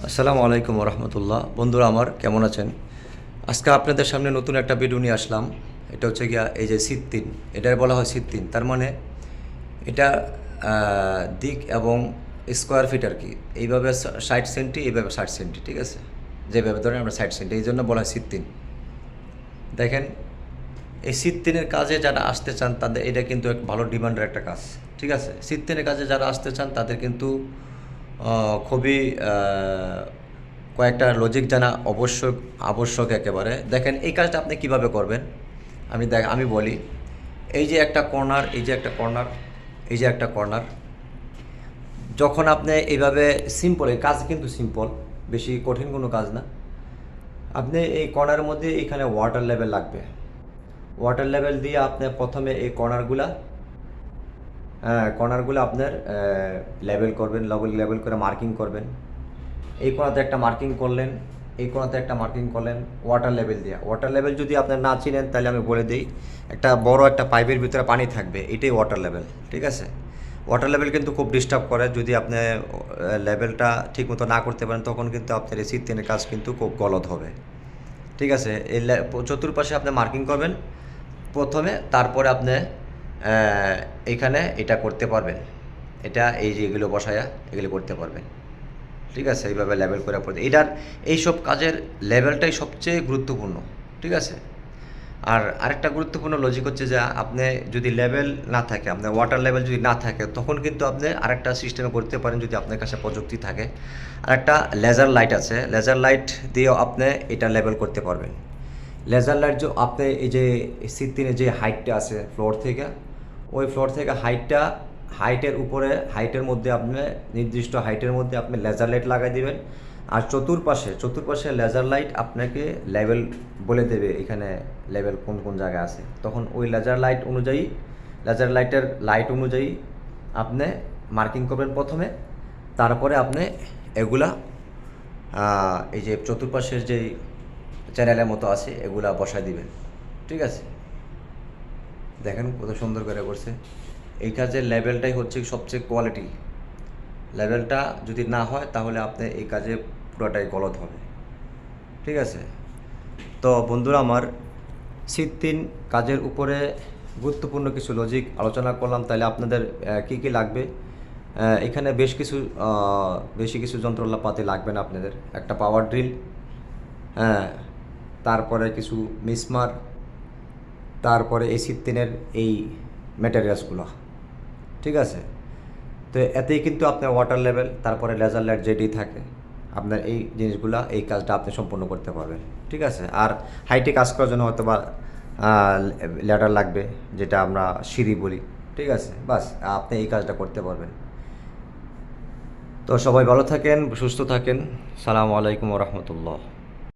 আসসালামু আলাইকুম রহমতুল্লাহ। বন্ধুরা আমার কেমন আছেন? আজকে আপনাদের সামনে নতুন একটা ভিডিও নিয়ে আসলাম। এটা হচ্ছে গিয়া এই যে সিত্তিন, এটাই বলা হয় সিত্তিন। তার মানে এটা দিক এবং স্কোয়ার ফিট আর কি। এইভাবে 60 সেন্টি, এইভাবে 60 সেন্টি, ঠিক আছে? যেভাবে ধরেন আমরা 60 সেন্টি, এই জন্য বলা হয় সিত্তিন। দেখেন, এই সিত্তিনের কাজে যারা আসতে চান তাদের এটা কিন্তু এক ভালো ডিমান্ডের একটা কাজ, ঠিক আছে? সিত্তিনের কাজে যারা আসতে চান তাদের কিন্তু খুবই কয়েকটা লজিক জানা অবশ্যক আবশ্যক একেবারে। দেখেন এই কাজটা আপনি কিভাবে করবেন, আমি বলি। এই যে একটা কর্নার, এই যে একটা কর্নার, এই যে একটা কর্নার, যখন আপনি এইভাবে সিম্পল, এই কাজ কিন্তু সিম্পল, বেশি কঠিন কোনো কাজ না। আপনি এই কর্নারের মধ্যে এখানে ওয়াটার লেভেল লাগবে। ওয়াটার লেভেল দিয়ে আপনি প্রথমে এই কর্নারগুলা, কর্নারগুলো আপনার লেবেল করবেন, লেবেল লেবেল করে মার্কিং করবেন। এই কোণাতে একটা মার্কিং করলেন, এই কোণাতে একটা মার্কিং করলেন ওয়াটার লেভেল দিয়ে। ওয়াটার লেভেল যদি আপনার না চিনেন তাহলে আমি বলে দিই, একটা বড় একটা পাইপের ভিতরে পানি থাকবে, এটাই ওয়াটার লেভেল, ঠিক আছে? ওয়াটার লেভেল কিন্তু খুব ডিস্টার্ব করে, যদি আপনি লেভেলটা ঠিকমতো না করতে পারেন তখন কিন্তু আপনার এই সিস্টেমের কাজ কিন্তু খুব গলদ হবে, ঠিক আছে? এই চতুর্পাশে আপনি মার্কিং করবেন প্রথমে, তারপরে আপনি এইখানে এটা করতে পারবেন। এটা এই যে এগুলো বসায়া এগুলো করতে পারবেন, ঠিক আছে? এইভাবে লেভেল করে পড়তে এটার এইসব কাজের লেভেলটাই সবচেয়ে গুরুত্বপূর্ণ, ঠিক আছে? আর আরেকটা গুরুত্বপূর্ণ লজিক হচ্ছে যে আপনি যদি লেভেল না থাকে, আপনার ওয়াটার লেভেল যদি না থাকে তখন কিন্তু আপনি আরেকটা সিস্টেমে করতে পারেন, যদি আপনার কাছে প্রযুক্তি থাকে। আরেকটা লেজার লাইট আছে, লেজার লাইট দিয়েও আপনি এটা লেভেল করতে পারবেন। লেজার লাইট যে আপনি এই যে সিত্তিনের যে হাইটটা আছে ফ্লোর থেকে, ওই ফ্লোর থেকে হাইটের উপরে, হাইটের মধ্যে আপনি নির্দিষ্ট হাইটের মধ্যে আপনি লেজার লাইট লাগাই দিবেন। আর চতুর্পাশে লেজার লাইট আপনাকে লেভেল বলে দেবে, এখানে লেভেল কোন কোন জায়গায় আছে। তখন ওই লেজার লাইট অনুযায়ী আপনি মার্কিং করবেন প্রথমে, তারপরে আপনি এগুলা এই যে চতুর্পাশের যেই চ্যানেলের মতো আছে এগুলা বসায় দিবেন, ঠিক আছে? দেখেন কত সুন্দর করে করছে। এই কাজের লেভেলটাই হচ্ছে সবচেয়ে কোয়ালিটি। লেভেলটা যদি না হয় তাহলে আপনি এই কাজে পুরোটাই গলদ হবে, ঠিক আছে? তো বন্ধুরা আমার, সিত্তিন কাজের উপরে গুরুত্বপূর্ণ কিছু লজিক আলোচনা করলাম। তাহলে আপনাদের কি কি লাগবে? এখানে বেশি কিছু যন্ত্রপাতি লাগবে না আপনাদের। একটা পাওয়ার ড্রিল, হ্যাঁ, তারপরে কিছু মিসমার, তারপরে এই সিত্তিনের এই ম্যাটেরিয়ালসগুলো, ঠিক আছে? তো এতেই কিন্তু আপনার ওয়াটার লেভেল, তারপরে লেজার লাইট যেটি থাকে, আপনার এই জিনিসগুলা, এই কাজটা আপনি সম্পূর্ণ করতে পারবেন, ঠিক আছে? আর হাইটে কাজ করার জন্য হয়তো বা ল্যাডার লাগবে, যেটা আমরা সিঁড়ি বলি, ঠিক আছে? বাস, আপনি এই কাজটা করতে পারবেন। তো সবাই ভালো থাকেন, সুস্থ থাকেন। সালামু আলাইকুম রহমতুল্লাহ।